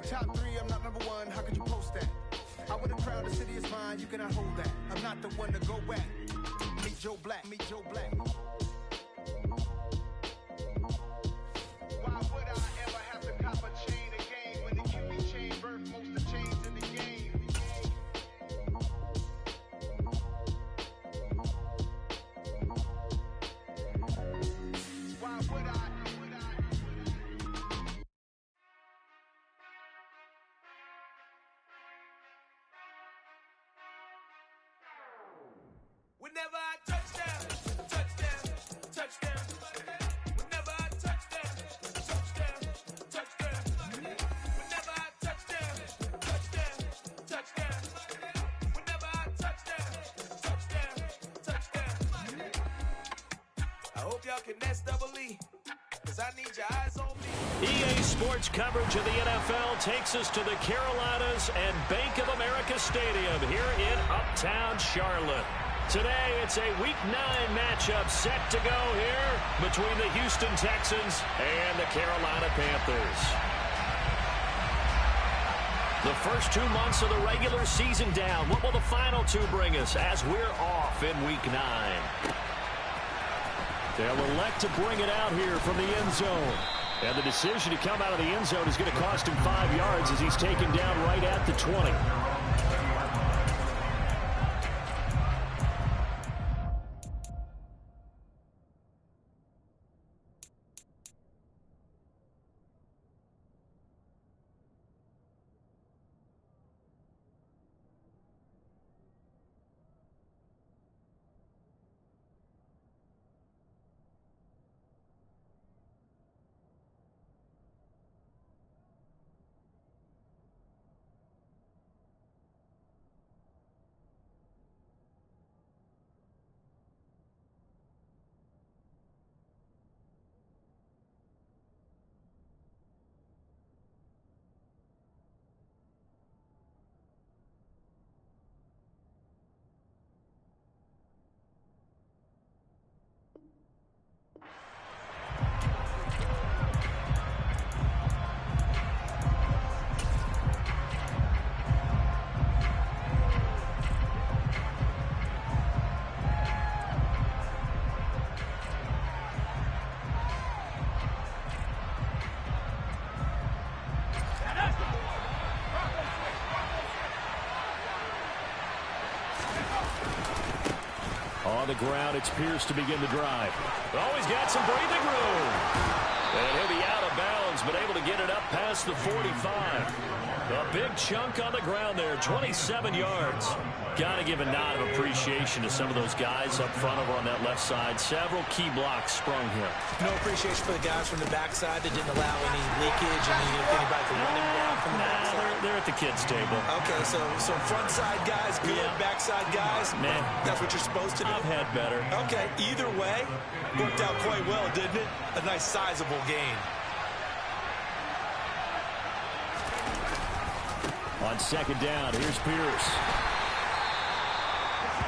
top 3, I'm not number 1. How could you post that? I would have crowned the city is mine. You cannot hold that. I'm not the one to go back. Meet Joe Black. Meet Joe Black. Why would I ever have to cop a chain again when the QB chain birthed most of the chains in the game? Why would I? Whenever I touchdown, touchdown, touchdown. Whenever I touchdown, touchdown, touchdown. Whenever I touchdown, touchdown, touchdown. Whenever I touchdown, touchdown. I hope y'all can nest double E, 'cause I need your eyes on me. EA Sports coverage of the NFL takes us to the Carolinas and Bank of America Stadium here in Uptown Charlotte. Today, it's a Week 9 matchup set to go here between the Houston Texans and the Carolina Panthers. The first 2 months of the regular season down. What will the final 2 bring us as we're off in Week 9? They'll elect to bring it out here from the end zone. And the decision to come out of the end zone is going to cost him 5 yards as he's taken down right at the 20. On the ground, it's Pierce to begin the drive. Oh, he's got some breathing room. And he'll be out of bounds, but able to get it up past the 45. A big chunk on the ground there, 27 yards. Got to give a nod of appreciation to some of those guys up front over on that left side. Several key blocks sprung here. No appreciation for the guys from the backside that didn't allow any leakage. I mean, if anybody could run him down from the backside. They're at the kids' table. Okay, so front side guys, good. Yeah. Backside guys, man, that's what you're supposed to do. I've had better. Okay, either way, worked out quite well, didn't it? A nice sizable gain. On second down, here's Pierce.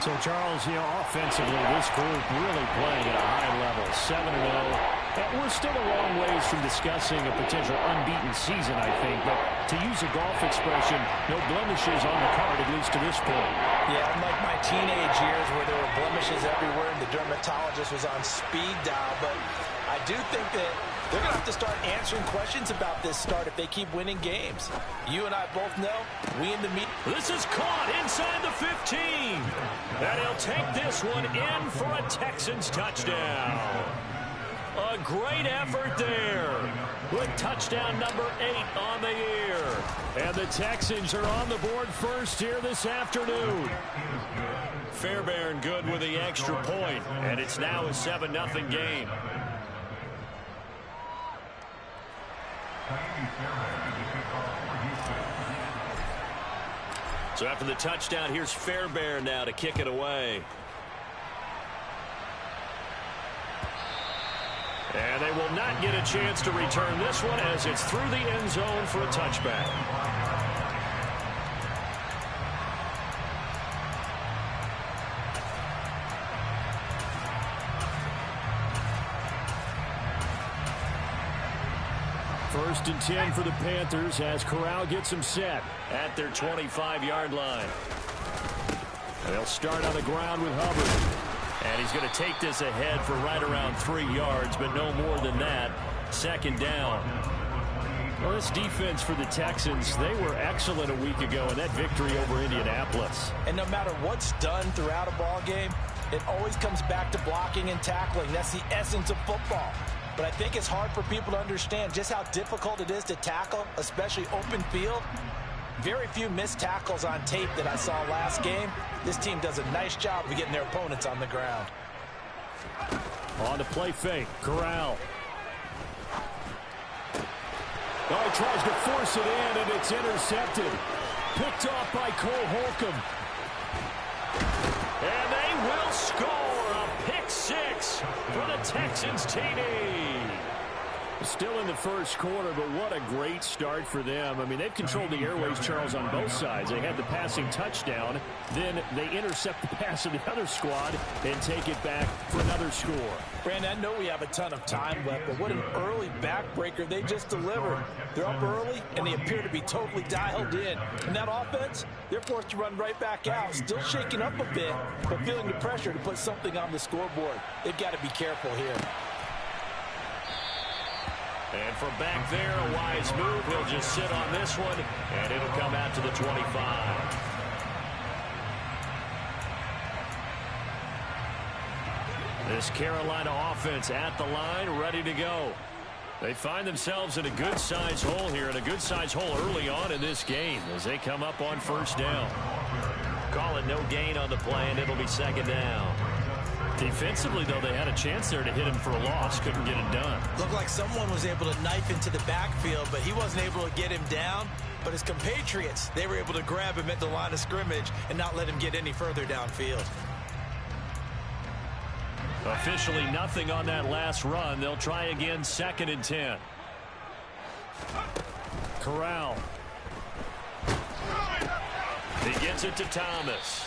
So, Charles, offensively, this group really playing at a high level, 7-0. And we're still a long ways from discussing a potential unbeaten season, I think. But to use a golf expression, no blemishes on the card, at least to this point. Yeah, unlike my teenage years where there were blemishes everywhere and the dermatologist was on speed dial. But I do think that they're going to have to start answering questions about this start if they keep winning games. You and I both know, we in the meet. This is caught inside the 15. And he'll take this one in for a Texans touchdown. A great effort there with touchdown number 8 on the year. And the Texans are on the board first here this afternoon. Fairbairn good with the extra point, and it's now a 7-0 game. So after the touchdown, here's Fairbairn now to kick it away. And they will not get a chance to return this one as it's through the end zone for a touchback. First and 10 for the Panthers as Corral gets them set at their 25-yard line. They'll start on the ground with Hubbard. And he's going to take this ahead for right around 3 yards, but no more than that. Second down. Well, this defense for the Texans, they were excellent a week ago in that victory over Indianapolis. And no matter what's done throughout a ball game, it always comes back to blocking and tackling. That's the essence of football. But I think it's hard for people to understand just how difficult it is to tackle, especially open field. Very few missed tackles on tape that I saw last game. This team does a nice job of getting their opponents on the ground. On the play fake, Corral. Oh, he tries to force it in, and it's intercepted. Picked off by Cole Holcomb. And they will score a pick six for the Texans TD. Still in the first quarter, but what a great start for them. I mean, they've controlled the airways, Charles, on both sides. They had the passing touchdown. Then they intercept the pass of the other squad and take it back for another score. Brandon, I know we have a ton of time left, but what an early backbreaker they just delivered. They're up early, and they appear to be totally dialed in. And that offense, they're forced to run right back out, still shaking up a bit, but feeling the pressure to put something on the scoreboard. They've got to be careful here. And from back there, a wise move. He'll just sit on this one, and it'll come out to the 25. This Carolina offense at the line, ready to go. They find themselves in a good-sized hole here, and a good-sized hole early on in this game as they come up on first down. Call it no gain on the play, and it'll be second down. Defensively, though, they had a chance there to hit him for a loss. Couldn't get it done. Looked like someone was able to knife into the backfield, but he wasn't able to get him down. But his compatriots, they were able to grab him at the line of scrimmage and not let him get any further downfield. Officially nothing on that last run. They'll try again, second and 10. Corral. He gets it to Thomas.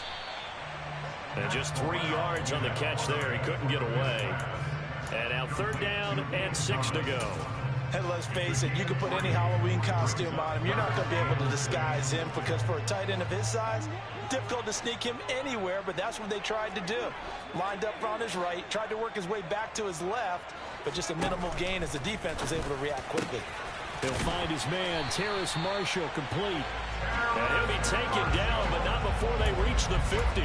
And just 3 yards on the catch there. He couldn't get away. And now third down and 6 to go. And let's face it, you can put any Halloween costume on him. You're not going to be able to disguise him because for a tight end of his size, difficult to sneak him anywhere, but that's what they tried to do. Lined up on his right, tried to work his way back to his left, but just a minimal gain as the defense was able to react quickly. He'll find his man, Terrace Marshall, complete. And he'll be taken down, but not before they reach the 50.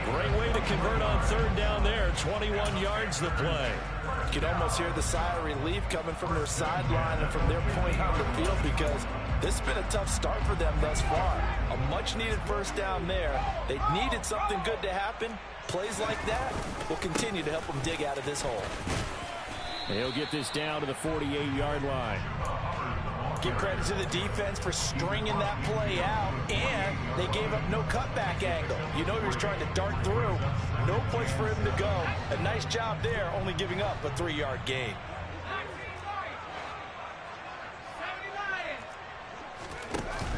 Great way to convert on third down there. 21 yards the play. You can almost hear the sigh of relief coming from their sideline and from their point on the field because this has been a tough start for them thus far. A much-needed first down there. They needed something good to happen. Plays like that will continue to help them dig out of this hole. He'll get this down to the 48-yard line. Give credit to the defense for stringing that play out, and they gave up no cutback angle. You know he was trying to dart through. No place for him to go. A nice job there, only giving up a 3-yard gain.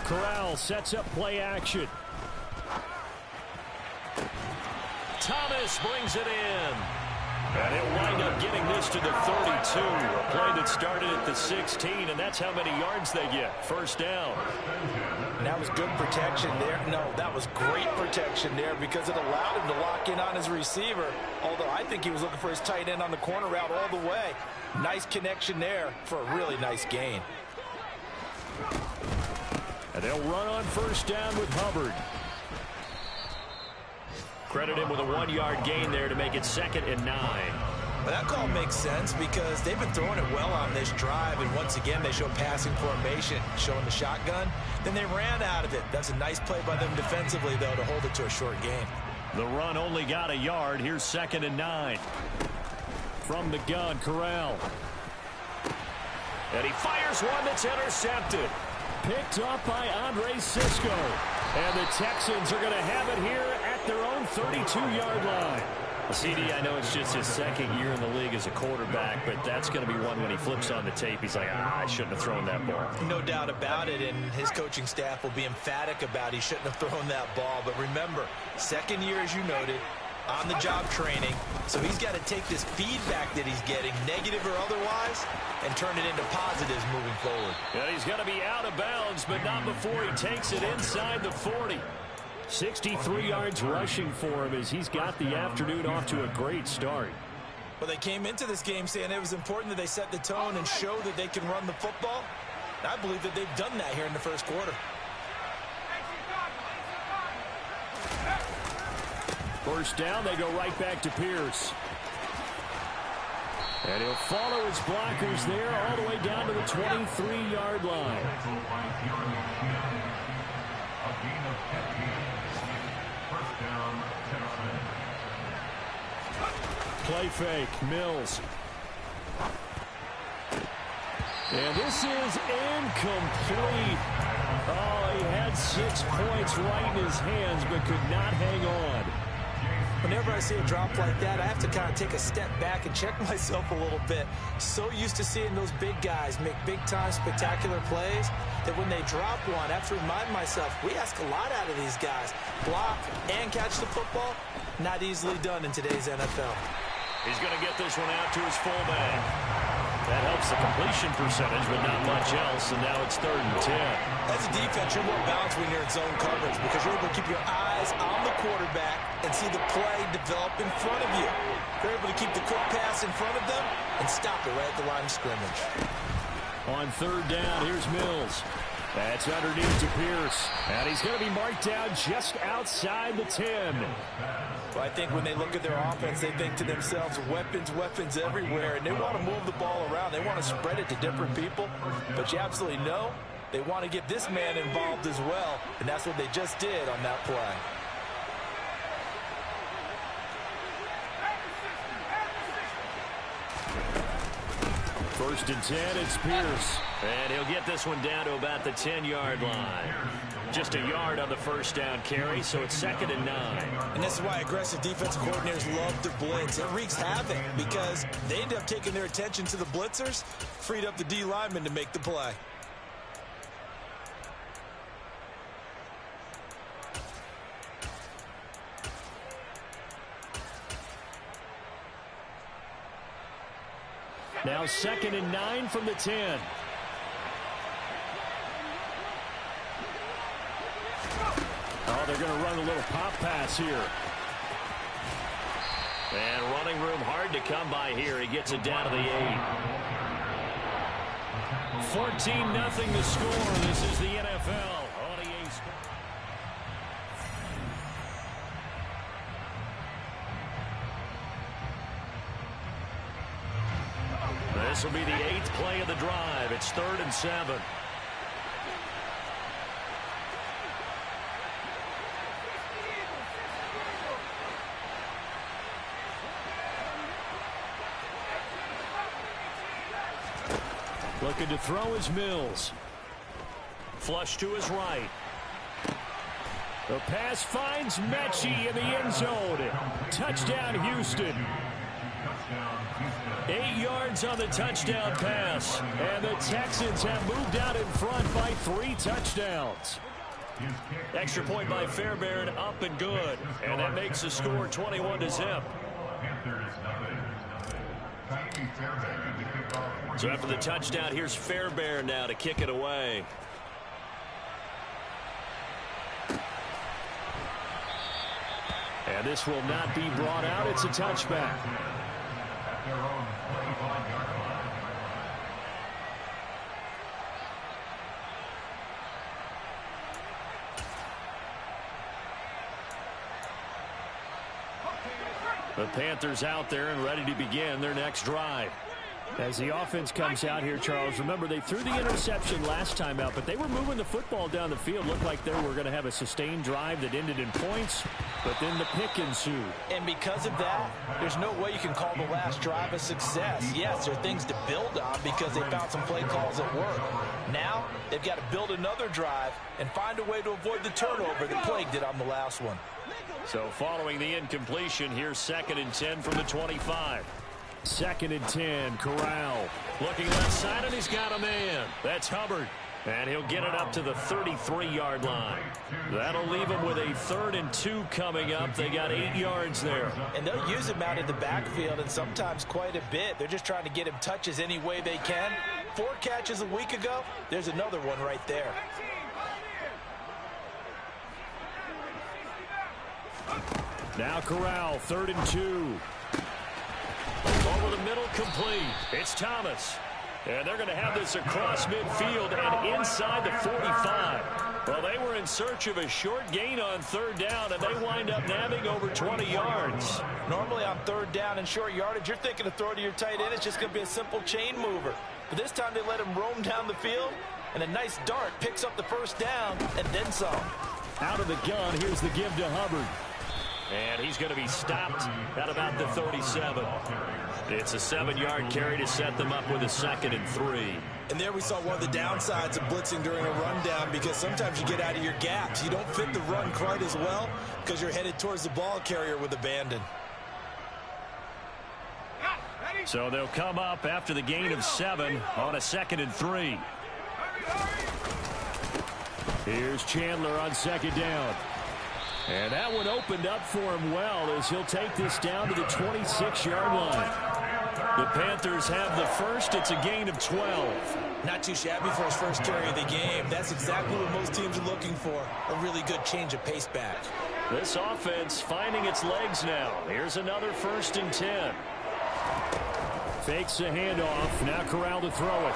Corral sets up play action. Thomas brings it in. And he'll wind up getting this to the 32. A play that started at the 16, and that's how many yards they get. First down. And that was good protection there. No, that was great protection there because it allowed him to lock in on his receiver. Although I think he was looking for his tight end on the corner route all the way. Nice connection there for a really nice gain. And they'll run on first down with Hubbard. Credit him with a 1-yard gain there to make it 2nd and 9. Well, that call makes sense because they've been throwing it well on this drive, and once again they show passing formation, showing the shotgun. Then they ran out of it. That's a nice play by them defensively, though, to hold it to a short gain. The run only got a yard. Here's 2nd and 9. From the gun, Corral. And he fires one that's intercepted. Picked up by Andre Cisco. And the Texans are going to have it here at their own 32-yard line. CD, I know it's just his 2nd year in the league as a quarterback, but that's going to be one when he flips on the tape. He's like, I shouldn't have thrown that ball. No doubt about it, and his coaching staff will be emphatic about he shouldn't have thrown that ball. But remember, 2nd year, as you noted, on-the-job training. So he's got to take this feedback that he's getting, negative or otherwise, and turn it into positives moving forward. And he's going to be out of bounds, but not before he takes it inside the 40. 63 yards rushing for him as he's got the afternoon off to a great start. Well, they came into this game saying it was important that they set the tone and show that they can run the football. I believe that they've done that here in the first quarter. First down, they go right back to Pierce. And he'll follow his blockers there all the way down to the 23-yard line. Play fake, Mills. And this is incomplete. Oh, he had 6 points right in his hands, but could not hang on. Whenever I see a drop like that, I have to kind of take a step back and check myself a little bit. So used to seeing those big guys make big-time spectacular plays that when they drop one, I have to remind myself, we ask a lot out of these guys. Block and catch the football, not easily done in today's NFL. He's going to get this one out to his fullback. That helps the completion percentage, but not much else, and now it's 3rd and 10. As a defense, you're more balanced when you're in zone coverage because you're able to keep your eyes on the quarterback and see the play develop in front of you. You're able to keep the quick pass in front of them and stop it right at the line of scrimmage. On 3rd down, here's Mills. That's underneath to Pierce, and he's going to be marked down just outside the 10. Well, I think when they look at their offense, they think to themselves, weapons, weapons everywhere, and they want to move the ball around. They want to spread it to different people, but you absolutely know they want to get this man involved as well, and that's what they just did on that play. First and 10, it's Pierce. And he'll get this one down to about the 10-yard line. Just a yard on the first down carry, so it's 2nd and 9. And this is why aggressive defensive coordinators love to blitz. It wreaks havoc because they end up taking their attention to the blitzers, freed up the D lineman to make the play. Now 2nd and 9 from the 10. Oh, they're going to run a little pop pass here. And running room hard to come by here. He gets it down to the 8. 14-0 the score. This is the NFL. This will be the 8th play of the drive. It's 3rd and 7. Looking to throw is Mills. Flush to his right. The pass finds Mechie in the end zone. Touchdown, Houston. 8 yards on the touchdown pass. And the Texans have moved out in front by 3 touchdowns. Extra point by Fairbairn, up and good. And that makes the score 21-0. So after the touchdown, here's Fairbairn now to kick it away. And this will not be brought out. It's a touchback. The Panthers out there and ready to begin their next drive. As the offense comes out here, Charles, remember they threw the interception last time out, but they were moving the football down the field. Looked like they were going to have a sustained drive that ended in points, but then the pick ensued. And because of that, there's no way you can call the last drive a success. Yes, there are things to build on because they found some play calls at work. Now, they've got to build another drive and find a way to avoid the turnover that plagued it on the last one. So following the incompletion, here's 2nd and 10 from the 25. 2nd and 10, Corral. Looking left side, and he's got a man. That's Hubbard. And he'll get it up to the 33-yard line. That'll leave him with a 3rd and 2 coming up. They got 8 yards there. And they'll use him out in the backfield, and sometimes quite a bit. They're just trying to get him touches any way they can. 4 catches a week ago. There's another one right there. Now Corral, 3rd and 2. Over the middle, complete. It's Thomas. And they're going to have this across midfield and inside the 45. Well, they were in search of a short gain on 3rd down, and they wind up nabbing over 20 yards. Normally on 3rd down and short yardage, you're thinking of throw to your tight end. It's just going to be a simple chain mover. But this time they let him roam down the field, and a nice dart picks up the 1st down and then some. Out of the gun, here's the give to Hubbard. And he's going to be stopped at about the 37. It's a 7-yard carry to set them up with a 2nd and 3. And there we saw one of the downsides of blitzing during a rundown, because sometimes you get out of your gaps. You don't fit the run quite as well because you're headed towards the ball carrier with abandon. So they'll come up after the gain of 7 on a 2nd and 3. Here's Chandler on 2nd down. And that one opened up for him well as he'll take this down to the 26-yard line. The Panthers have the first. It's a gain of 12. Not too shabby for his first carry of the game. That's exactly what most teams are looking for, a really good change of pace back. This offense finding its legs now. Here's another 1st and 10. Fakes a handoff. Now Corral to throw it.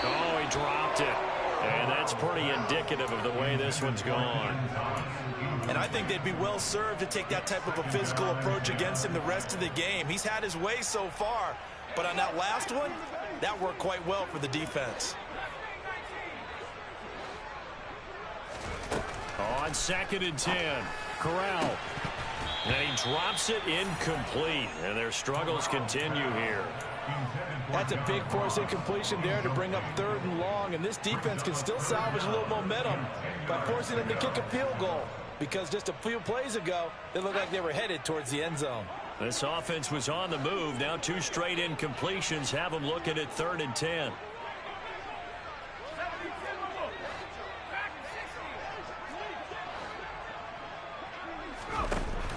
Oh, he dropped it. And that's pretty indicative of the way this one's gone. And I think they'd be well served to take that type of a physical approach against him the rest of the game. He's had his way so far, but on that last one, that worked quite well for the defense. On 2nd and 10, Corral. And he drops it incomplete. And their struggles continue here. That's a big force incompletion there to bring up 3rd and long, and this defense can still salvage a little momentum by forcing them to kick a field goal, because just a few plays ago, they looked like they were headed towards the end zone. This offense was on the move. Now 2 straight incompletions have them looking at 3rd and 10.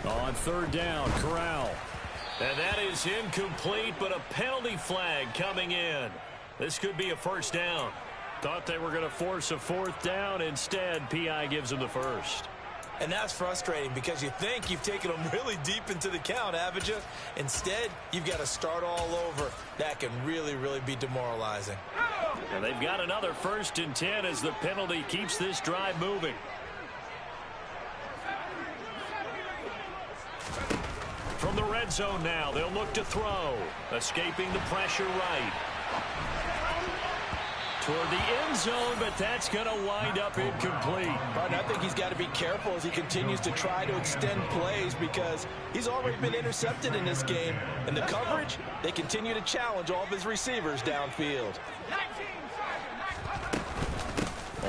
On 3rd down, Corral. And that is incomplete, but a penalty flag coming in. This could be a 1st down. Thought they were going to force a 4th down. Instead, P.I. gives them the 1st. And that's frustrating because you think you've taken them really deep into the count, haven't you? Instead, you've got to start all over. That can really, really be demoralizing. And they've got another 1st and 10 as the penalty keeps this drive moving. From the red zone now, they'll look to throw. Escaping the pressure right. Toward the end zone, but that's going to wind up incomplete. But I think he's got to be careful as he continues to try to extend plays, because he's already been intercepted in this game. And the coverage, they continue to challenge all of his receivers downfield.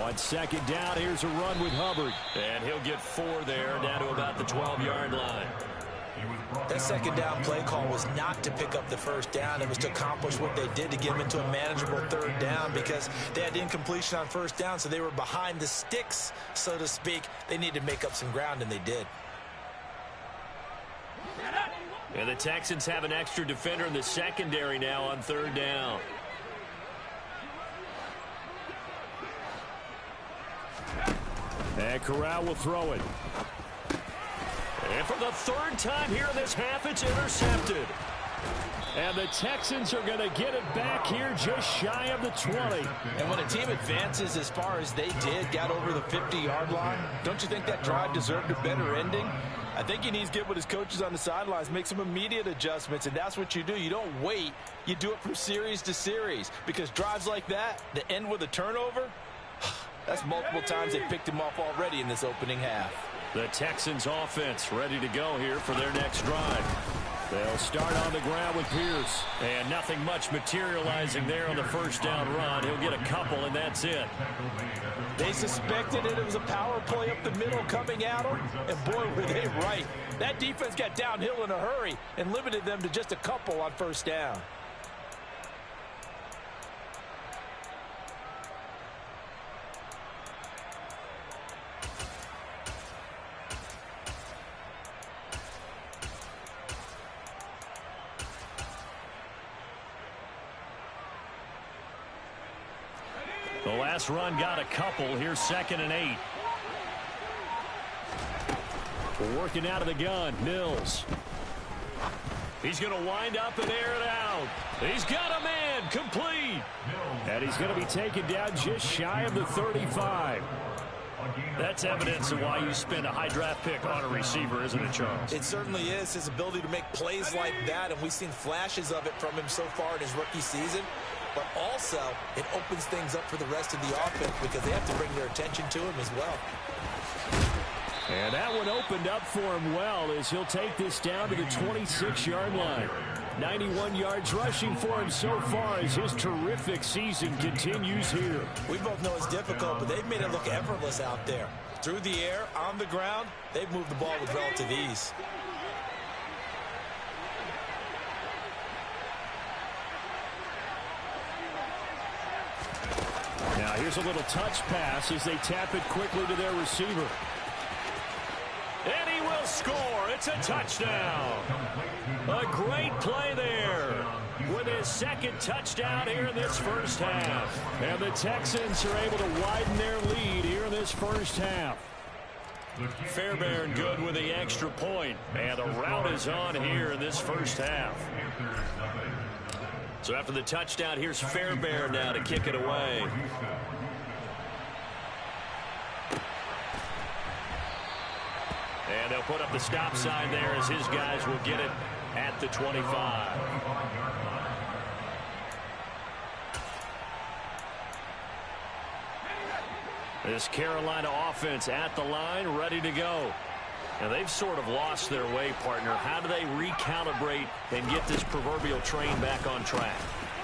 On 2nd down, here's a run with Hubbard. And he'll get 4 there, down to about the 12-yard line. That 2nd down play call was not to pick up the 1st down. It was to accomplish what they did to get them into a manageable 3rd down, because they had incompletion on 1st down, so they were behind the sticks, so to speak. They needed to make up some ground, and they did. And the Texans have an extra defender in the secondary now on 3rd down. And Corral will throw it. And for the 3rd time here in this half, it's intercepted. And the Texans are going to get it back here just shy of the 20. And when a team advances as far as they did, got over the 50-yard line, don't you think that drive deserved a better ending? I think he needs to get with his coaches on the sidelines, make some immediate adjustments, and that's what you do. You don't wait. You do it from series to series, because drives like that end with a turnover, that's multiple times they picked him off already in this opening half. The Texans offense ready to go here for their next drive. They'll start on the ground with Pierce. And nothing much materializing there on the 1st down run. He'll get a couple, and that's it. They suspected it was a power play up the middle coming at them, and boy, were they right. That defense got downhill in a hurry and limited them to just a couple on 1st down. The last run got a couple. Here's 2nd and 8. We're working out of the gun. Mills. He's going to wind up and air it out. He's got a man. Complete. And he's going to be taken down just shy of the 35. That's evidence of why you spend a high draft pick on a receiver, isn't it, Charles? It certainly is. His ability to make plays like that, and we've seen flashes of it from him so far in his rookie season. But also, it opens things up for the rest of the offense because they have to bring their attention to him as well. And that one opened up for him well as he'll take this down to the 26-yard line. 91 yards rushing for him so far as his terrific season continues here. We both know it's difficult, but they've made it look effortless out there. Through the air, on the ground, they've moved the ball with relative ease. Now here's a little touch pass as they tap it quickly to their receiver. And he will score. It's a touchdown. A great play there with his 2nd touchdown here in this first half. And the Texans are able to widen their lead here in this first half. Fairbairn good with the extra point. And the route is on here in this first half. So after the touchdown, here's Fairbairn now to kick it away. And they'll put up the stop sign there as his guys will get it at the 25. This Carolina offense at the line, ready to go. Now, they've sort of lost their way, partner. How do they recalibrate and get this proverbial train back on track?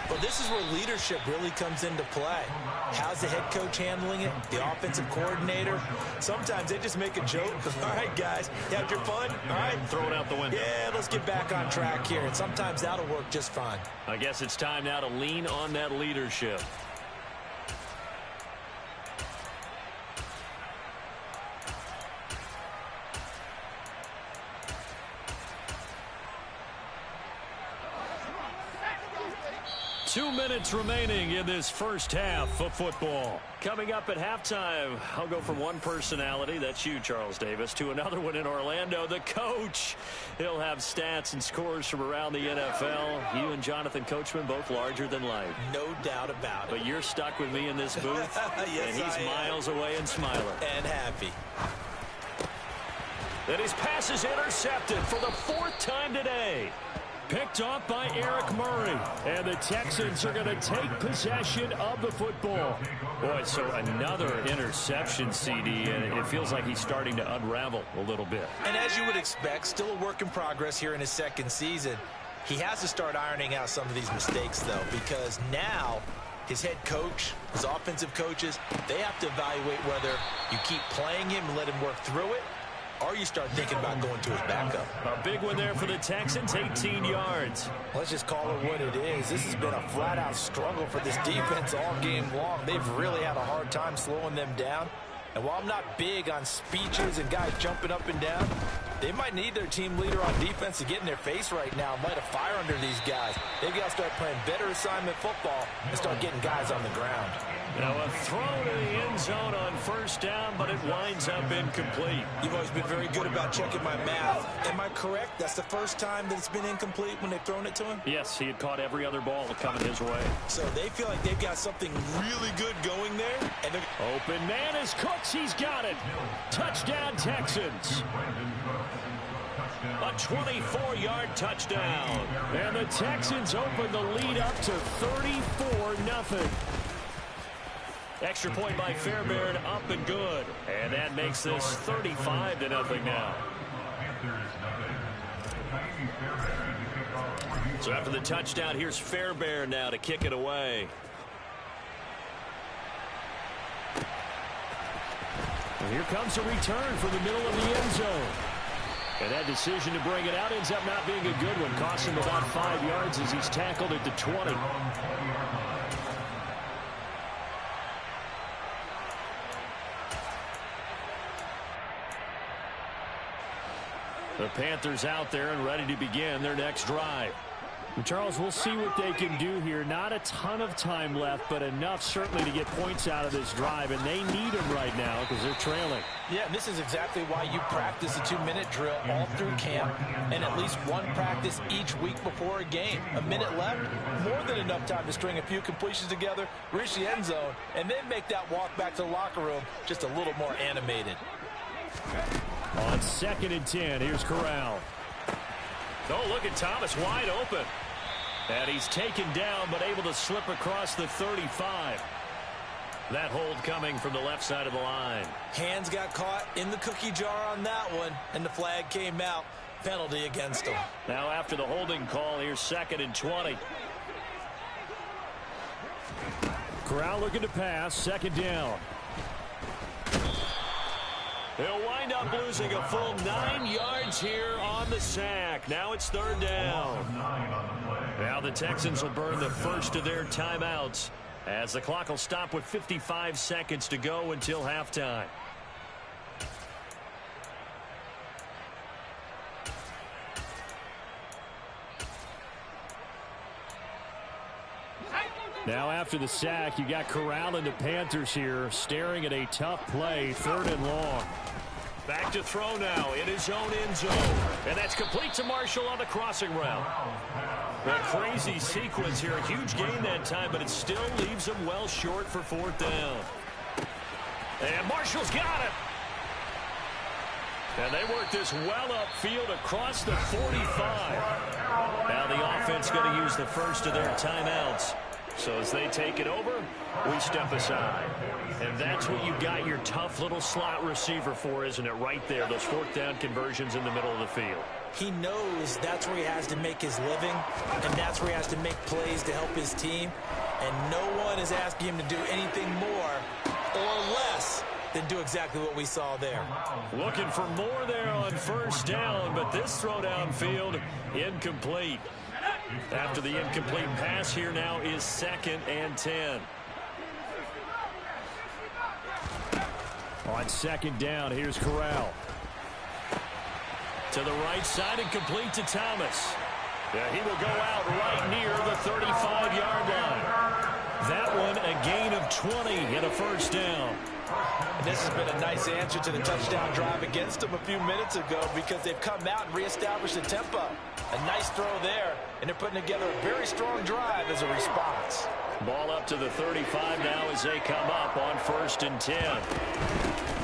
Well, this is where leadership really comes into play. How's the head coach handling it? The offensive coordinator? Sometimes they just make a joke. All right, guys, you had your fun? All right. Throw it out the window. Yeah, let's get back on track here. And sometimes that'll work just fine. I guess it's time now to lean on that leadership. Two minutes remaining in this first half of football. Coming up at halftime, I'll go from one personality, that's you, Charles Davis, to another one in Orlando, the coach. He'll have stats and scores from around the NFL. You and Jonathan Coachman, both larger than life. No doubt about it. But you're stuck with me in this booth, yes, and he's miles away and smiling. And happy. And his pass is intercepted for the 4th time today. Picked off by Eric Murray. And the Texans are going to take possession of the football. Boy, so another interception, CD, and it feels like he's starting to unravel a little bit. And as you would expect, still a work in progress here in his 2nd season. He has to start ironing out some of these mistakes, though, because now his head coach, his offensive coaches, they have to evaluate whether you keep playing him and let him work through it, or you start thinking about going to his backup. A big one there for the Texans, 18 yards. Let's just call it what it is. This has been a flat-out struggle for this defense all game long. They've really had a hard time slowing them down. And while I'm not big on speeches and guys jumping up and down, they might need their team leader on defense to get in their face right now and light a fire under these guys. They've got to start playing better assignment football and start getting guys on the ground. Now a throw to the end zone on first down, but it winds up incomplete. You've always been very good about checking my math. Am I correct? That's the first time that it's been incomplete when they've thrown it to him? Yes, he had caught every other ball coming his way. So they feel like they've got something really good going there. And open man is Cooks. He's got it. Touchdown, Texans. A 24-yard touchdown. And the Texans open the lead up to 34-0. Extra point by Fairbairn, up and good. And that makes this 35-0 now. So after the touchdown, here's Fairbairn now to kick it away. And here comes a return from the middle of the end zone. And that decision to bring it out ends up not being a good one. Costs him about 5 yards as he's tackled at the 20. The Panthers out there and ready to begin their next drive. Charles, we'll see what they can do here. Not a ton of time left, but enough certainly to get points out of this drive, and they need them right now because they're trailing. Yeah, and this is exactly why you practice a 2-minute drill all through camp and at least one practice each week before a game. A minute left, more than enough time to string a few completions together, reach the end zone, and then make that walk back to the locker room just a little more animated. On 2nd and 10, here's Corral. Oh, look at Thomas wide open. And he's taken down, but able to slip across the 35. That hold coming from the left side of the line. Hands got caught in the cookie jar on that one, and the flag came out. Penalty against him. Now after the holding call, here's 2nd and 20. Corral looking to pass, 2nd down. He'll wind up losing a full 9 yards here on the sack. Now it's 3rd down. Now the Texans will burn the first of their timeouts as the clock will stop with 55 seconds to go until halftime. Now after the sack, you got Corral and the Panthers here staring at a tough play, 3rd and long. Back to throw now in his own end zone. And that's complete to Marshall on the crossing route. A crazy sequence here. A huge gain that time, but it still leaves him well short for 4th down. And Marshall's got it. And they work this well upfield across the 45. Now the offense going to use the first of their timeouts. So as they take it over, we step aside. And that's what you got your tough little slot receiver for, isn't it? Right there, those 4th down conversions in the middle of the field. He knows that's where he has to make his living, and that's where he has to make plays to help his team. And no one is asking him to do anything more or less than do exactly what we saw there. Looking for more there on 1st down, but this throw downfield incomplete. After the incomplete pass, here now is 2nd and 10. On 2nd down, here's Corral. To the right side and complete to Thomas. Yeah, he will go out right near the 35-yard line. That one a gain of 20 and a 1st down. And this has been a nice answer to the touchdown drive against them a few minutes ago because they've come out and reestablished the tempo. A nice throw there, and they're putting together a very strong drive as a response. Ball up to the 35 now as they come up on 1st and 10.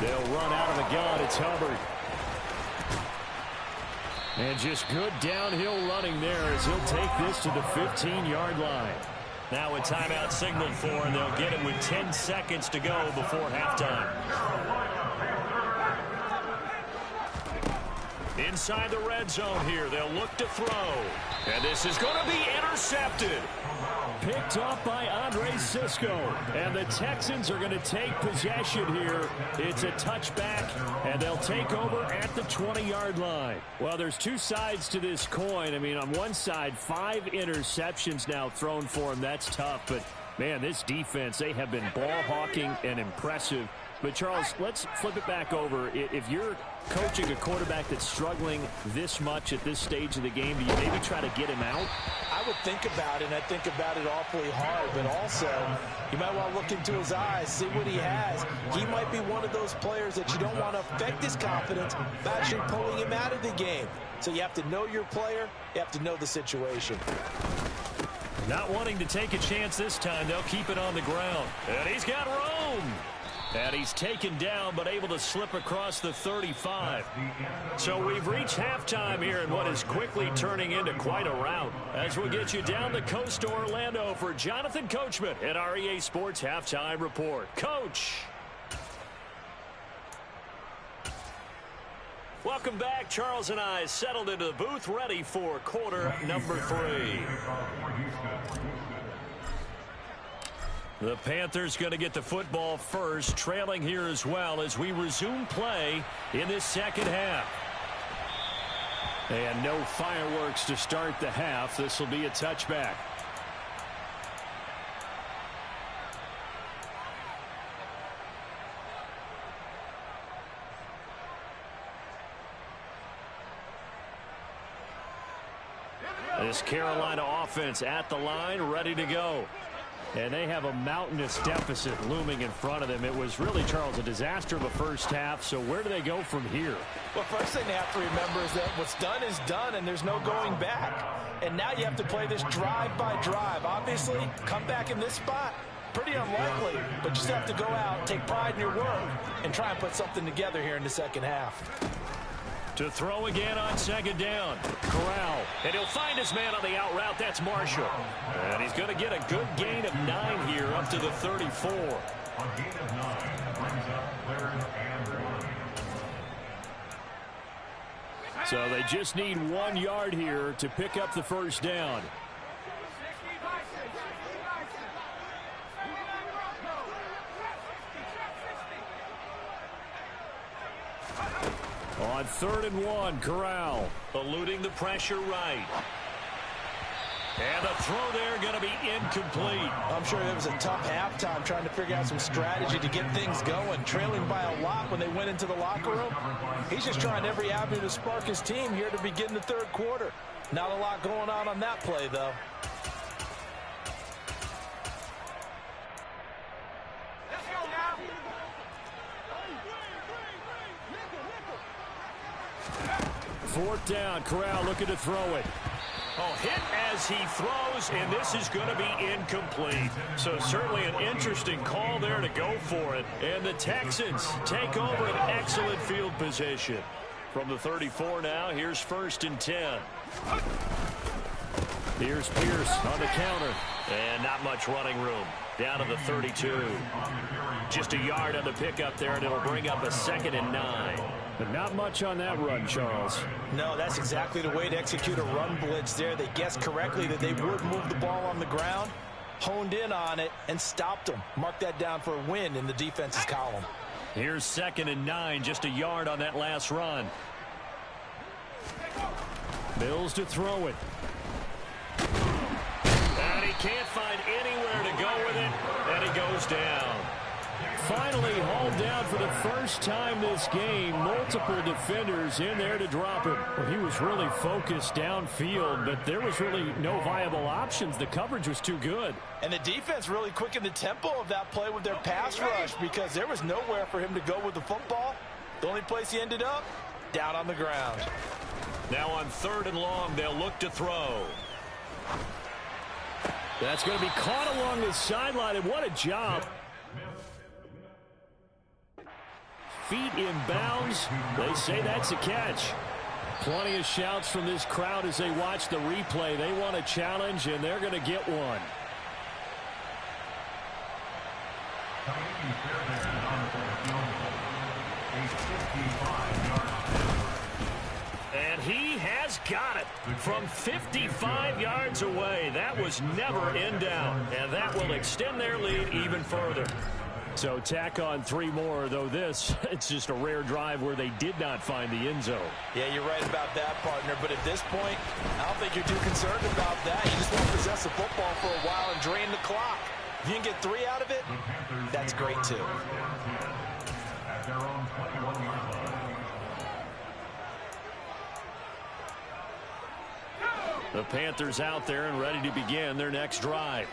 They'll run out of the gun. It's Hubbard. And just good downhill running there as he'll take this to the 15-yard line. Now a timeout signaled for, and they'll get it with 10 seconds to go before halftime. Inside the red zone here, they'll look to throw. And this is going to be intercepted. Picked off by Andre Cisco. And the Texans are going to take possession here. It's a touchback, and they'll take over at the 20-yard line. Well, there's two sides to this coin. I mean, on one side, 5 interceptions now thrown for him. That's tough. But, man, this defense, they have been ball hawking and impressive. But, Charles, let's flip it back over. If you're coaching a quarterback that's struggling this much at this stage of the game, do you maybe try to get him out? I would think about it, and I think about it awfully hard. But also, you might want to look into his eyes, see what he has. He might be one of those players that you don't want to affect his confidence by actually pulling him out of the game. So you have to know your player. You have to know the situation. Not wanting to take a chance this time. They'll keep it on the ground. And he's got room. And he's taken down, but able to slip across the 35. So we've reached halftime here in what is quickly turning into quite a rout. As we'll get you down the coast to Orlando for Jonathan Coachman at our EA Sports Halftime Report. Coach! Welcome back. Charles and I settled into the booth, ready for quarter number 3. The Panthers going to get the football first, trailing here as well as we resume play in this second half. And no fireworks to start the half. This will be a touchback. This Carolina offense at the line, ready to go. And they have a mountainous deficit looming in front of them. It was really, Charles, a disaster of a first half. So where do they go from here? Well, first thing they have to remember is that what's done is done, and there's no going back. And now you have to play this drive by drive. Obviously, come back in this spot, pretty unlikely. But you still have to go out, take pride in your work, and try and put something together here in the second half. To throw again on second down. Corral. And he'll find his man on the out route. That's Marshall. And he's going to get a good gain of 9 here up to the 34. So they just need 1 yard here to pick up the first down. On 3rd and 1, Corral eluding the pressure right. And the throw there going to be incomplete. I'm sure it was a tough halftime trying to figure out some strategy to get things going. Trailing by a lot when they went into the locker room. He's just trying every avenue to spark his team here to begin the third quarter. Not a lot going on that play, though. Fourth down, Corral looking to throw it. Oh, hit as he throws, and this is going to be incomplete. So certainly an interesting call there to go for it. And the Texans take over an excellent field position. From the 34 now, here's 1st and 10. Here's Pierce on the counter. And not much running room. Down to the 32. Just a yard on the pickup there, and it'll bring up a 2nd and 9. But not much on that run, Charles. No, that's exactly the way to execute a run blitz there. They guessed correctly that they would move the ball on the ground, honed in on it, and stopped them. Mark that down for a win in the defense's column. Here's 2nd and 9, just a yard on that last run. Mills to throw it. And he can't find anywhere to go with it, and he goes down. Finally hauled down for the first time this game. Multiple defenders in there to drop him. Well, he was really focused downfield, but there was really no viable options. The coverage was too good. And the defense really quickened the tempo of that play with their pass rush because there was nowhere for him to go with the football. The only place he ended up, down on the ground. Now on 3rd and long, they'll look to throw. That's going to be caught along the sideline, and what a job. Feet in bounds. They say that's a catch. Plenty of shouts from this crowd as they watch the replay. They want a challenge, and they're going to get one. And he has got it from 55 yards away. That was never in doubt, and that will extend their lead even further. So tack on 3 more, though this, it's just a rare drive where they did not find the end zone. Yeah, you're right about that, partner. But at this point, I don't think you're too concerned about that. You just want to possess the football for a while and drain the clock. If you can get 3 out of it, that's great, too. The Panthers out there and ready to begin their next drive.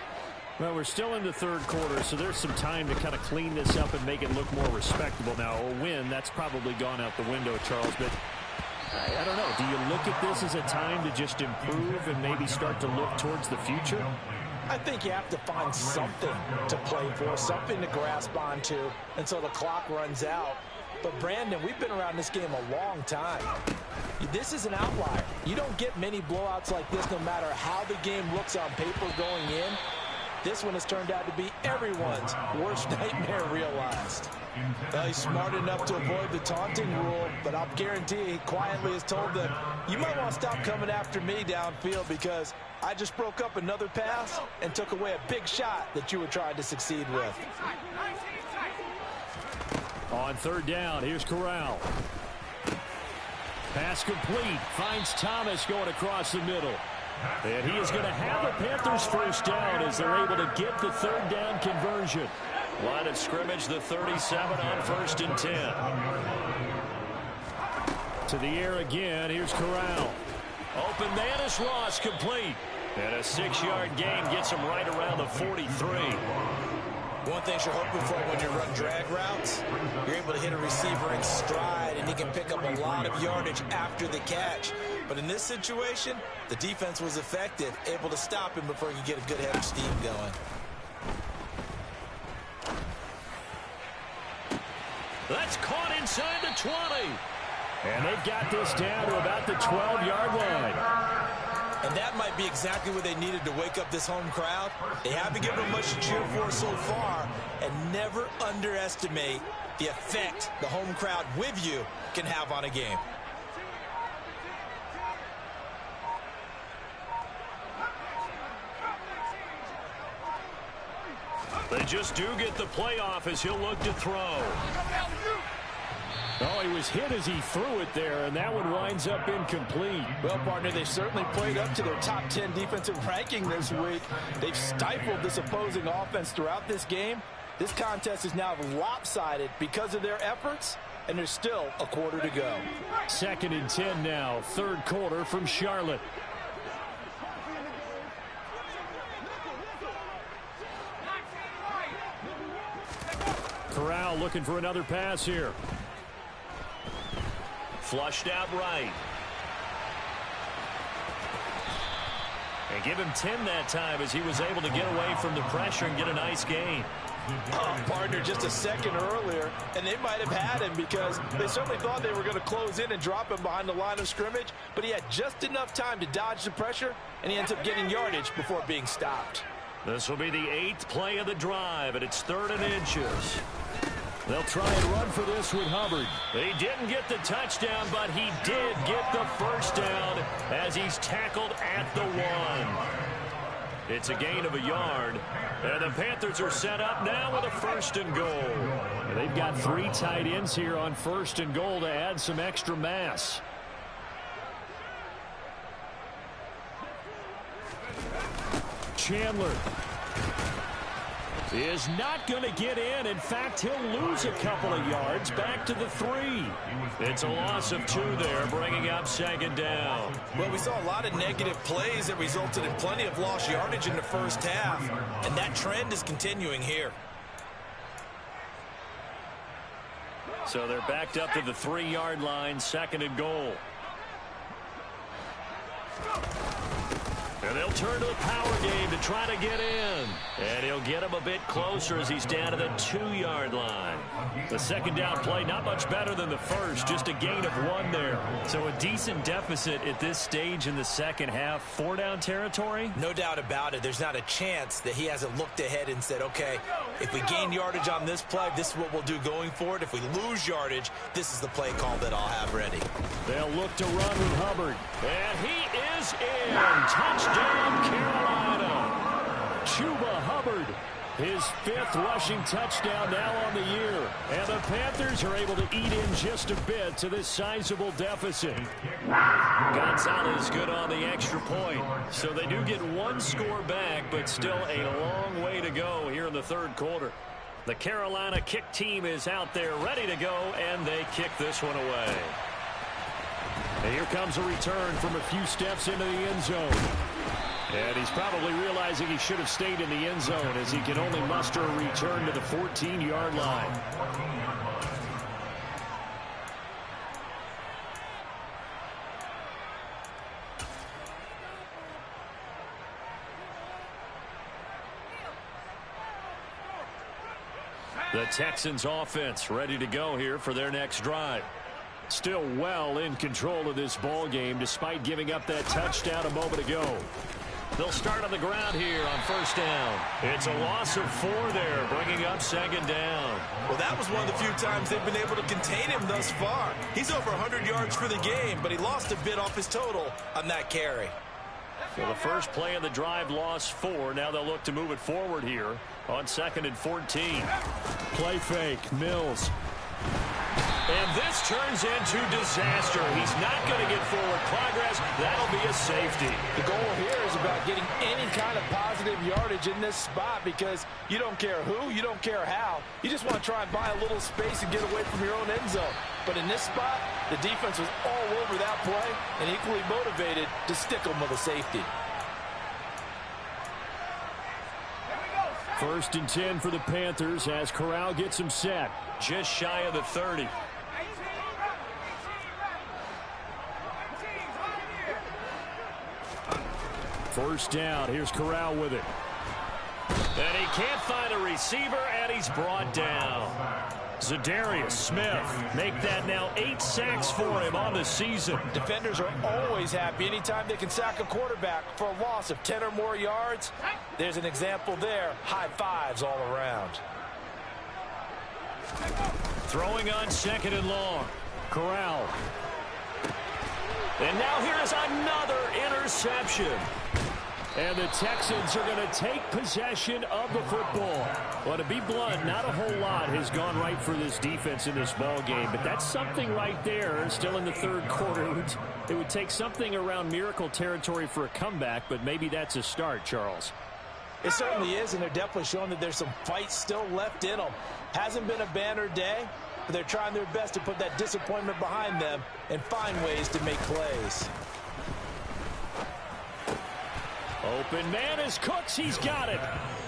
Well, we're still in the third quarter, so there's some time to kind of clean this up and make it look more respectable. Now, a win, that's probably gone out the window, Charles, but I don't know. Do you look at this as a time to just improve and maybe start to look towards the future? I think you have to find something to play for, something to grasp onto until the clock runs out. But, Brandon, we've been around this game a long time. This is an outlier. You don't get many blowouts like this no matter how the game looks on paper going in. This one has turned out to be everyone's worst nightmare realized. Well, he's smart enough to avoid the taunting rule, but I'll guarantee he quietly has told them, you might want to stop coming after me downfield because I just broke up another pass and took away a big shot that you were trying to succeed with. On 3rd down, here's Corral. Pass complete. Finds Thomas going across the middle. And he is going to have the Panthers first down as they're able to get the 3rd down conversion. Line of scrimmage, the 37 on 1st and 10. To the air again. Here's Corral. Open man is lost, complete. And a 6-yard gain gets him right around the 43. One thing you're hoping for when you run drag routes, you're able to hit a receiver in stride, and he can pick up a lot of yardage after the catch. But in this situation, the defense was effective, able to stop him before he could get a good head of steam going. That's caught inside the 20. And they've got this down to about the 12-yard line. And that might be exactly what they needed to wake up this home crowd. They haven't given them much to cheer for so far, and never underestimate the effect the home crowd with you can have on a game. They just do get the playoff as he'll look to throw. Oh, he was hit as he threw it there, and that one winds up incomplete. Well, partner, they certainly played up to their top 10 defensive ranking this week. They've stifled this opposing offense throughout this game. This contest is now lopsided because of their efforts, and there's still a quarter to go. 2nd and 10 now, 3rd quarter from Charlotte. Corral looking for another pass here. Flushed out right. And give him 10 that time as he was able to get away from the pressure and get a nice gain. Oh, partner, just a second earlier, and they might have had him because they certainly thought they were going to close in and drop him behind the line of scrimmage, but he had just enough time to dodge the pressure, and he ends up getting yardage before being stopped. This will be the 8th play of the drive, and it's 3rd and inches. They'll try and run for this with Hubbard. He didn't get the touchdown, but he did get the first down as he's tackled at the 1. It's a gain of a yard, and the Panthers are set up now with a 1st and goal. And they've got 3 tight ends here on 1st and goal to add some extra mass. Chandler is not going to get in. In fact, he'll lose a couple of yards back to the 3. It's a loss of 2 there, bringing up 2nd down. Well, we saw a lot of negative plays that resulted in plenty of lost yardage in the first half, and that trend is continuing here. So they're backed up to the 3-yard line, 2nd and goal. And they'll turn to the power game to try to get in. And he'll get him a bit closer as he's down to the 2-yard line. The 2nd down play, not much better than the first, just a gain of 1 there. So a decent deficit at this stage in the second half. 4-down territory? No doubt about it. There's not a chance that he hasn't looked ahead and said, okay, if we gain yardage on this play, this is what we'll do going forward. If we lose yardage, this is the play call that I'll have ready. They'll look to run with Hubbard. And he is in. Touchdown, Carolina. Chuba Hubbard, his 5th rushing touchdown now on the year. And the Panthers are able to eat in just a bit to this sizable deficit. Gonzalez good on the extra point. So they do get 1 score back, but still a long way to go here in the 3rd quarter. The Carolina kick team is out there ready to go, and they kick this one away. And here comes a return from a few steps into the end zone. And he's probably realizing he should have stayed in the end zone as he can only muster a return to the 14-yard line. The Texans offense ready to go here for their next drive. Still well in control of this ball game despite giving up that touchdown a moment ago. They'll start on the ground here on 1st down. It's a loss of 4 there, bringing up 2nd down. Well, that was one of the few times they've been able to contain him thus far. He's over 100 yards for the game, but he lost a bit off his total on that carry. Well, the first play of the drive lost 4. Now they'll look to move it forward here on 2nd and 14. Play fake, Mills. And this turns into disaster. He's not going to get forward progress. That'll be a safety. The goal here is about getting any kind of positive yardage in this spot because you don't care who, you don't care how. You just want to try and buy a little space and get away from your own end zone. But in this spot, the defense was all over that play and equally motivated to stick them with a safety. 1st and 10 for the Panthers as Corral gets him set. Just shy of the 30. First down. Here's Corral with it. And he can't find a receiver, and he's brought down. Zadarius Smith make that now 8 sacks for him on the season. Defenders are always happy anytime they can sack a quarterback for a loss of 10 or more yards. There's an example there. High fives all around. Throwing on 2nd and long. Corral. And now here is another interception. And the Texans are going to take possession of the football. Well, to be blunt, not a whole lot has gone right for this defense in this ball game, but that's something right there. Still in the 3rd quarter, it would take something around miracle territory for a comeback, but maybe that's a start, Charles. It certainly is, and they're definitely showing that there's some fight still left in them. Hasn't been a banner day, but they're trying their best to put that disappointment behind them and find ways to make plays. Open man is Cooks. He's got it.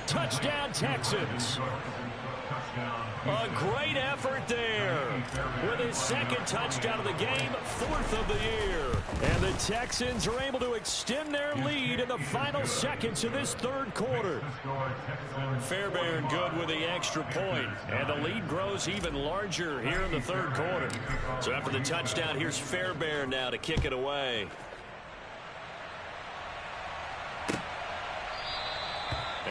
Touchdown, Texans. A great effort there. With his 2nd touchdown of the game, 4th of the year. And the Texans are able to extend their lead in the final seconds of this 3rd quarter. Fairbairn good with the extra point. And the lead grows even larger here in the 3rd quarter. So after the touchdown, here's Fairbairn now to kick it away.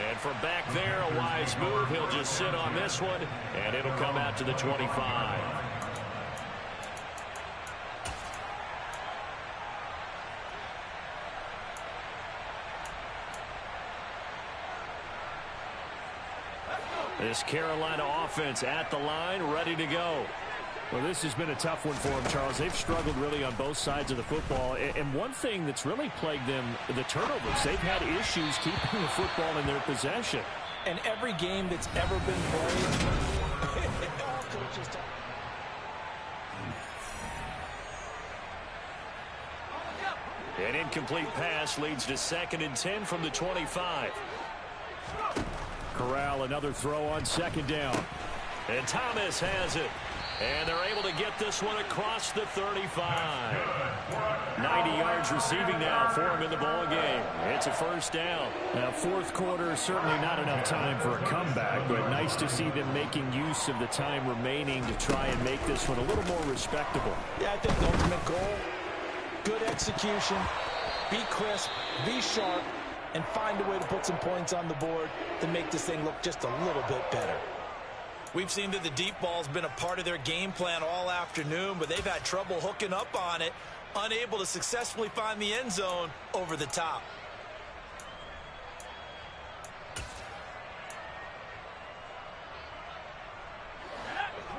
And from back there, a wise move. He'll just sit on this one, and it'll come out to the 25. This Carolina offense at the line, ready to go. Well, this has been a tough one for them, Charles. They've struggled really on both sides of the football. And one thing that's really plagued them, the turnovers. They've had issues keeping the football in their possession. And every game that's ever been played, An incomplete pass leads to 2nd and 10 from the 25. Corral, another throw on 2nd down. And Thomas has it. And they're able to get this one across the 35. 90 yards receiving now for him in the ball game. It's a 1st down. Now, 4th quarter, certainly not enough time for a comeback, but nice to see them making use of the time remaining to try and make this one a little more respectable. Yeah, I think the ultimate goal, good execution, be crisp, be sharp, and find a way to put some points on the board to make this thing look just a little bit better. We've seen that the deep ball's been a part of their game plan all afternoon, but they've had trouble hooking up on it, unable to successfully find the end zone over the top.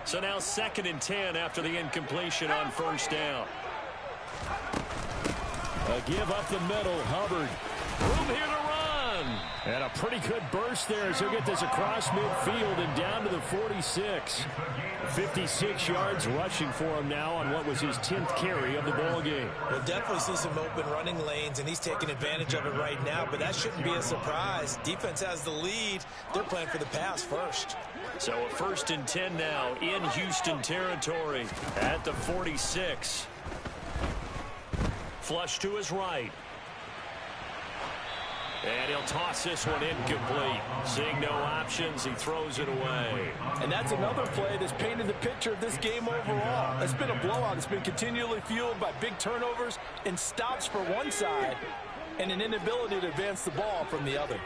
So now 2nd and 10 after the incompletion on 1st down. A give up the middle, Hubbard. Room here to run. And a pretty good burst there as he'll get this across midfield and down to the 46. 56 yards rushing for him now on what was his 10th carry of the ball game. We'll definitely see some open running lanes, and he's taking advantage of it right now, but that shouldn't be a surprise. Defense has the lead. They're playing for the pass first. So a 1st and 10 now in Houston territory at the 46. Flush to his right. And he'll toss this one incomplete. Seeing no options, he throws it away. And that's another play that's painted the picture of this game overall. It's been a blowout. It's been continually fueled by big turnovers and stops for one side and an inability to advance the ball from the other.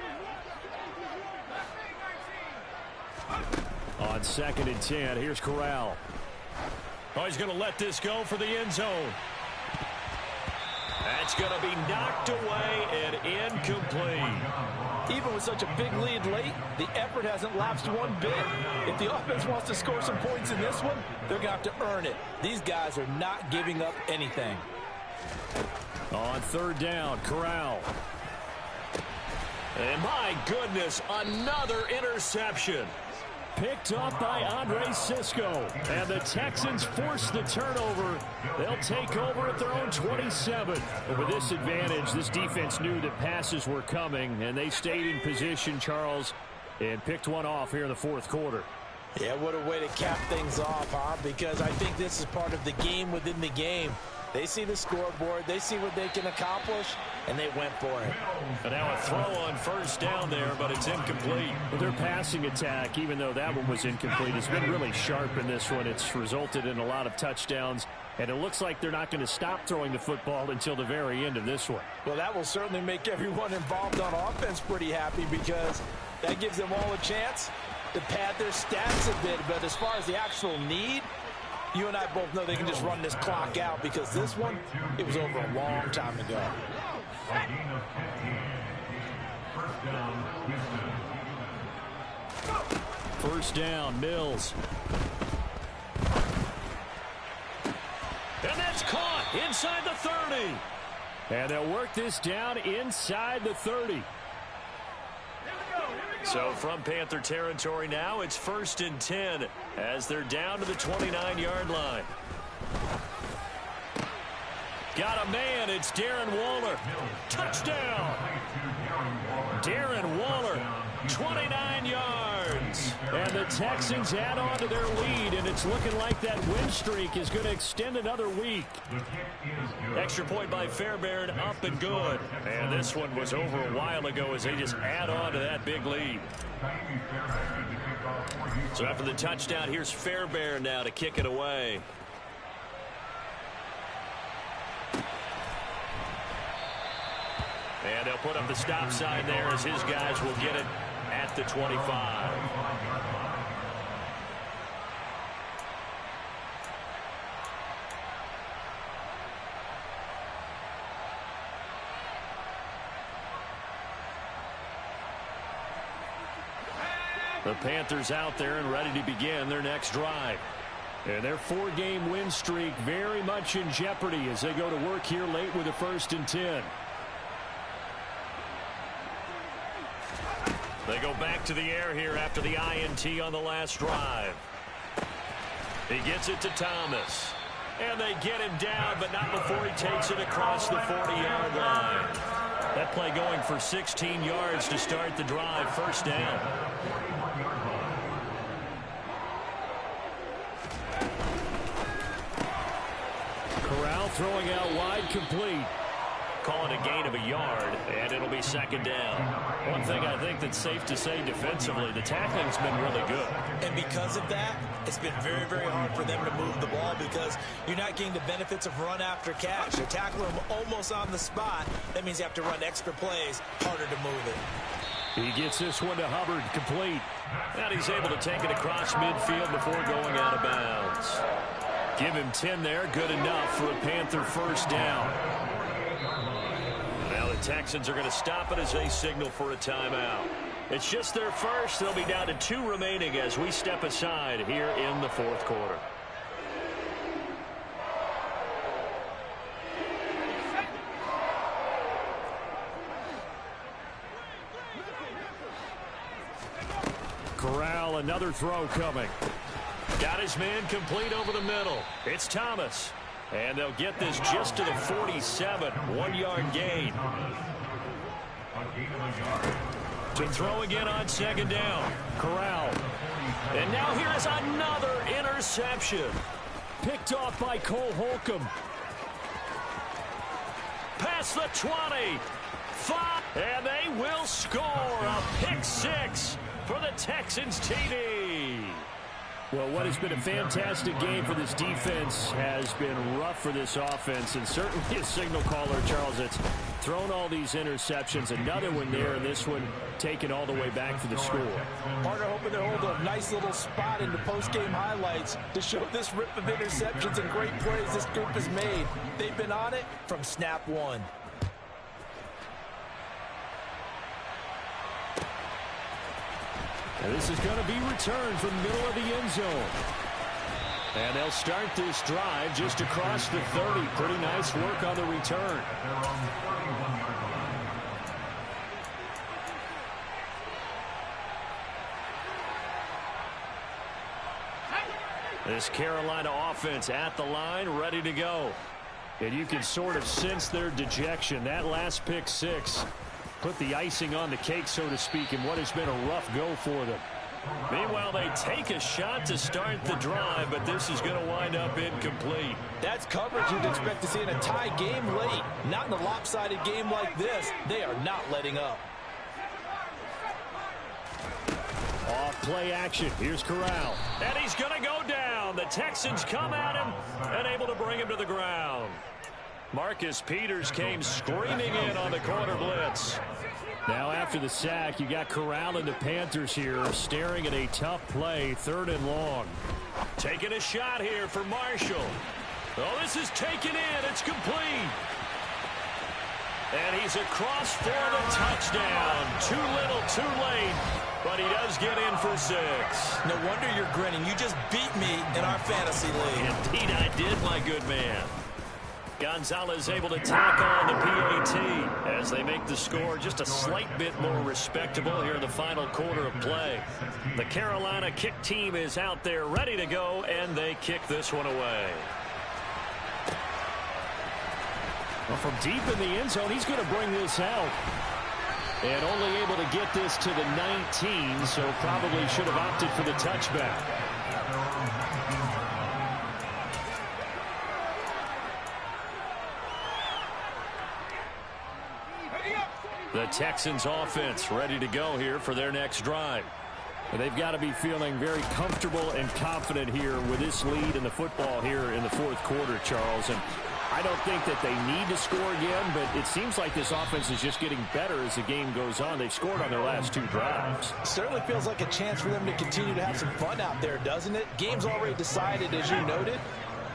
On 2nd and 10, here's Corral. Oh, he's going to let this go for the end zone. That's going to be knocked away and incomplete. Even with such a big lead late, the effort hasn't lapsed one bit. If the offense wants to score some points in this one, they're going to have to earn it. These guys are not giving up anything. On third down, Corral. And my goodness, another interception. Picked off by Andre Cisco. And the Texans force the turnover. They'll take over at their own 27. And with this advantage, this defense knew that passes were coming, and they stayed in position, Charles, and picked one off here in the fourth quarter. Yeah, what a way to cap things off, huh? Because I think this is part of the game within the game. They see the scoreboard, they see what they can accomplish, and they went for it. And now a throw on first down there, but it's incomplete. Their passing attack, even though that one was incomplete, has been really sharp in this one. It's resulted in a lot of touchdowns, and it looks like they're not going to stop throwing the football until the very end of this one. Well, that will certainly make everyone involved on offense pretty happy, because that gives them all a chance to pad their stats a bit. But as far as the actual need, you and I both know they can just run this clock out, because this one, it was over a long time ago. First down, Mills. And that's caught inside the 30. And they'll work this down inside the 30. So from Panther territory now, it's 1st and 10 as they're down to the 29-yard line. Got a man. It's Darren Waller. Touchdown. Darren Waller, 29 yards. And the Texans add on to their lead, and it's looking like that win streak is going to extend another week. Extra point by Fairbairn, up and good. And this one was over a while ago as they just add on to that big lead. So after the touchdown, here's Fairbairn now to kick it away. And they'll put up the stop sign there as his guys will get it at the 25. The Panthers out there and ready to begin their next drive. And their 4-game win streak very much in jeopardy as they go to work here late with a 1st and 10. They go back to the air here after the INT on the last drive. He gets it to Thomas. And they get him down, but not before he takes it across the 40-yard line. That play going for 16 yards to start the drive. First down. Corral throwing out wide, complete. Calling a gain of a yard, and it'll be 2nd down. One thing I think that's safe to say defensively, the tackling's been really good. And because of that, it's been very, very hard for them to move the ball, because you're not getting the benefits of run after catch. You're tackling them almost on the spot. That means you have to run extra plays, harder to move it. He gets this one to Hubbard, complete. And he's able to take it across midfield before going out of bounds. Give him 10 there, good enough for a Panther first down. Now the Texans are going to stop it as they signal for a timeout. It's just their first. They'll be down to 2 remaining as we step aside here in the 4th quarter. Corral, another throw coming. Got his man complete over the middle. It's Thomas. And they'll get this just to the 47. 1-yard gain. To throw again on 2nd down. Corral. And now here is another interception. Picked off by Cole Holcomb. Past the 20. 5. And they will score a pick 6 for the Texans TD. Well, what has been a fantastic game for this defense has been rough for this offense, and certainly a signal caller, Charles, that's thrown all these interceptions. Another one there, and this one taken all the way back for the score. Partner hoping to hold a nice little spot in the post-game highlights to show this rip of interceptions and great plays this group has made. They've been on it from snap one. And this is going to be returned from the middle of the end zone. And they'll start this drive just across the 30. Pretty nice work on the return. This Carolina offense at the line, ready to go. And you can sort of sense their dejection. That last pick six put the icing on the cake, so to speak, in what has been a rough go for them. Meanwhile, they take a shot to start the drive, but this is going to wind up incomplete. That's coverage you'd expect to see in a tie game late. Not in a lopsided game like this. They are not letting up. Off play action. Here's Corral. And he's going to go down. The Texans come at him and able to bring him to the ground. Marcus Peters came screaming in on the corner blitz. Now after the sack, you got Corral and the Panthers here staring at a tough play, 3rd and long. Taking a shot here for Marshall. Oh, this is taken in. It's complete. And he's across for the touchdown. Too little, too late. But he does get in for 6. No wonder you're grinning. You just beat me in our fantasy league. Indeed I did, my good man. Gonzalez able to tack on the PAT as they make the score just a slight bit more respectable here in the final quarter of play. The Carolina kick team is out there ready to go, and they kick this one away. Well, from deep in the end zone, he's going to bring this out. And only able to get this to the 19, so probably should have opted for the touchback. The Texans offense ready to go here for their next drive. They've got to be feeling very comfortable and confident here with this lead in the football here in the 4th quarter, Charles. And I don't think that they need to score again, but it seems like this offense is just getting better as the game goes on. They've scored on their last 2 drives. Certainly feels like a chance for them to continue to have some fun out there, doesn't it? Game's already decided, as you noted.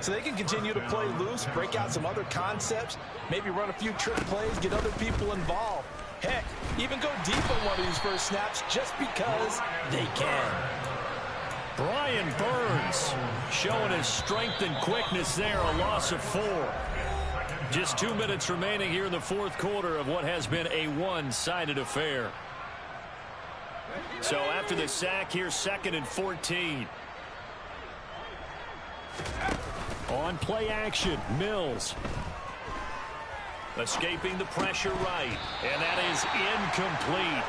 So they can continue to play loose, break out some other concepts, maybe run a few trick plays, get other people involved. Heck, even go deep on one of these first snaps just because they can. Brian Burns showing his strength and quickness there, a loss of 4. Just 2 minutes remaining here in the 4th quarter of what has been a one-sided affair. So after the sack, here's 2nd and 14. On play action, Mills. Escaping the pressure right, and that is incomplete.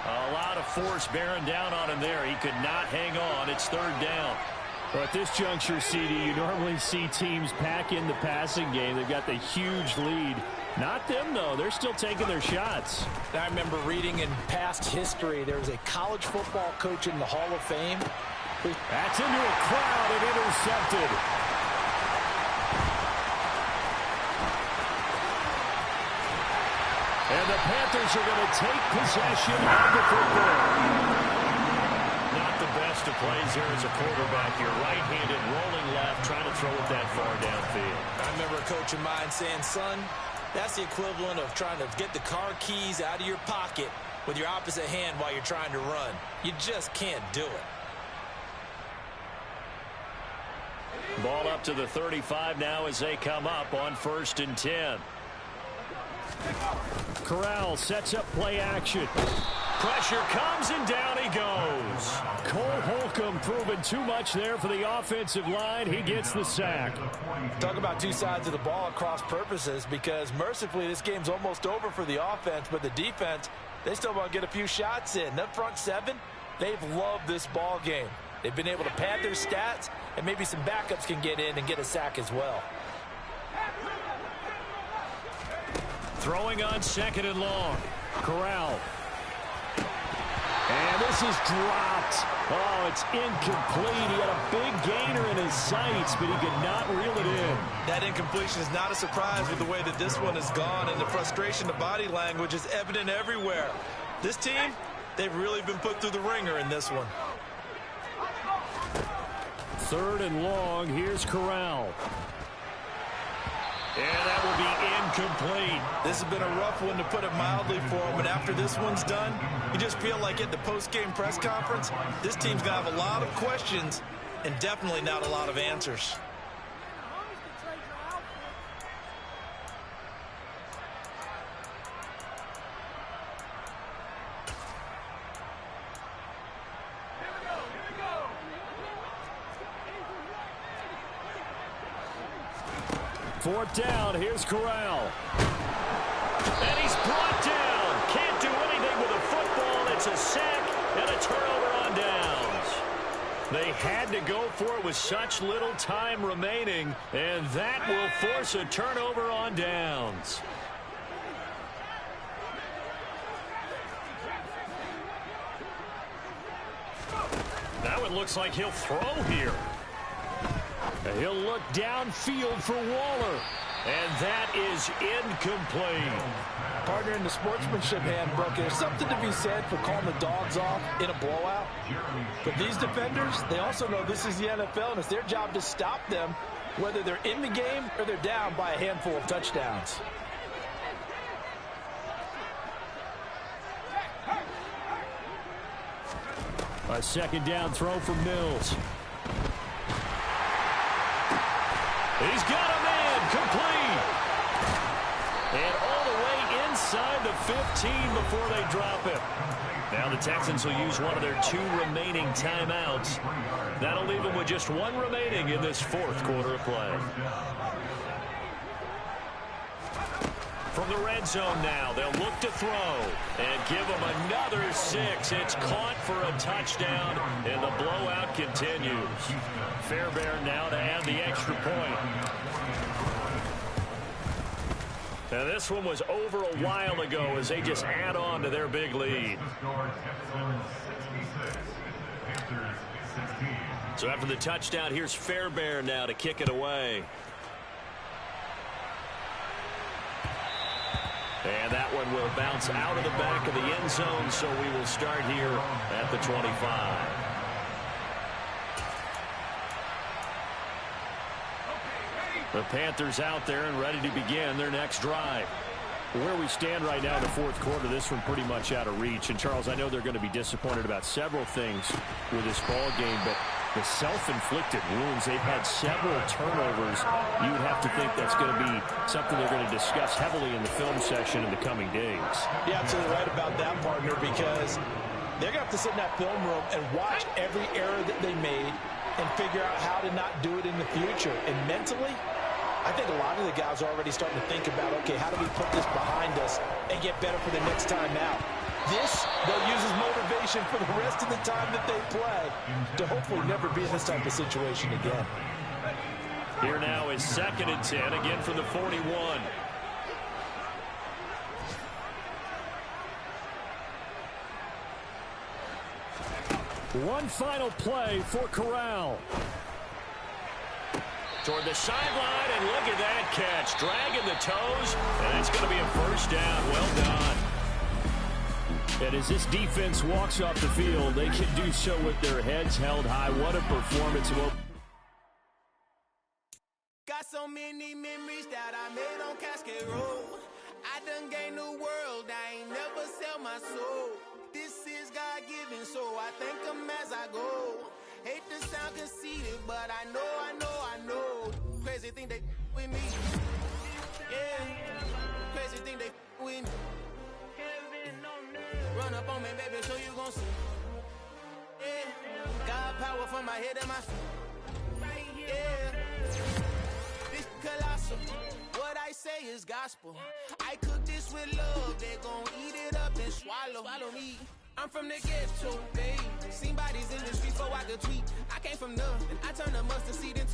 A lot of force bearing down on him there. He could not hang on. It's 3rd down. Well, at this juncture, CD, you normally see teams pack in the passing game. They've got the huge lead. Not them, though. They're still taking their shots. I remember reading in past history, there was a college football coach in the Hall of Fame. That's into a crowd and intercepted. And the Panthers are going to take possession of the football. Not the best of plays here as a quarterback. You're right-handed, rolling left, trying to throw it that far downfield. I remember a coach of mine saying, son, that's the equivalent of trying to get the car keys out of your pocket with your opposite hand while you're trying to run. You just can't do it. Ball up to the 35 now as they come up on 1st and 10. Corral sets up play action. Pressure comes and down he goes. Cole Holcomb proving too much there for the offensive line. He gets the sack. Talk about 2 sides of the ball at cross purposes, because mercifully this game's almost over for the offense, but the defense, they still want to get a few shots in. That front 7, they've loved this ball game. They've been able to pad their stats, and maybe some backups can get in and get a sack as well. Throwing on 2nd and long. Corral. And this is dropped. Oh, it's incomplete. He had a big gainer in his sights, but he could not reel it in. That incompletion is not a surprise with the way that this one has gone, and the frustration, the body language is evident everywhere. This team, they've really been put through the ringer in this one. 3rd and long. Here's Corral. And that will be incomplete. This has been a rough one, to put it mildly, for him. And after this one's done, you just feel like at the post-game press conference, this team's going to have a lot of questions and definitely not a lot of answers. Fourth down, here's Corral. And he's brought down. Can't do anything with a football. It's a sack and a turnover on downs. They had to go for it with such little time remaining, and that will force a turnover on downs. Now it looks like he'll throw here. He'll look downfield for Waller. And that is incomplete. Partner, in the sportsmanship handbook, there's something to be said for calling the dogs off in a blowout. But these defenders, they also know this is the NFL, and it's their job to stop them, whether they're in the game or they're down by a handful of touchdowns. A second down throw for Mills. He's got a man, complete. And all the way inside the 15 before they drop it. Now the Texans will use one of their 2 remaining timeouts. That'll leave them with just 1 remaining in this fourth quarter of play. From the red zone now, they'll look to throw and give them another 6. It's caught for a touchdown, and the blowout continues. Fairbairn now to add the extra point. Now this one was over a while ago as they just add on to their big lead. So after the touchdown, here's Fairbairn now to kick it away. And that one will bounce out of the back of the end zone, so we will start here at the 25. The Panthers out there and ready to begin their next drive. Where we stand right now in the fourth quarter, this one pretty much out of reach. And, Charles, I know they're going to be disappointed about several things with this ball game, but the self-inflicted wounds, they've had several turnovers. You would have to think that's going to be something they're going to discuss heavily in the film session in the coming days. Yeah, absolutely right about that, partner, because they're going to have to sit in that film room and watch every error that they made and figure out how to not do it in the future. And mentally, I think a lot of the guys are already starting to think about, okay, how do we put this behind us and get better for the next time out? This, they'll use as motivation for the rest of the time that they play to hopefully never be in this type of situation again. Here now is 2nd and 10, again from the 41. One final play for Corral. Toward the sideline, and look at that catch. Dragging the toes, and it's going to be a first down. Well done. And as this defense walks off the field, they can do so with their heads held high. What a performance. Got so many memories that I made on Cascade Road. I done gained the world, I ain't never sell my soul. This is God-given, so I thank him as I go. Hate to sound conceited, but I know. Crazy thing they with me. Yeah, crazy thing they with me. Run up on me, baby, so you gon' see. Yeah, God power from my head and my feet. Yeah, this colossal. What I say is gospel. I cook this with love, they gon' eat it up and swallow me. I'm from the ghetto, babe. Seen bodies in the streets before I could tweet. I came from nothing. I turned a mustard seed into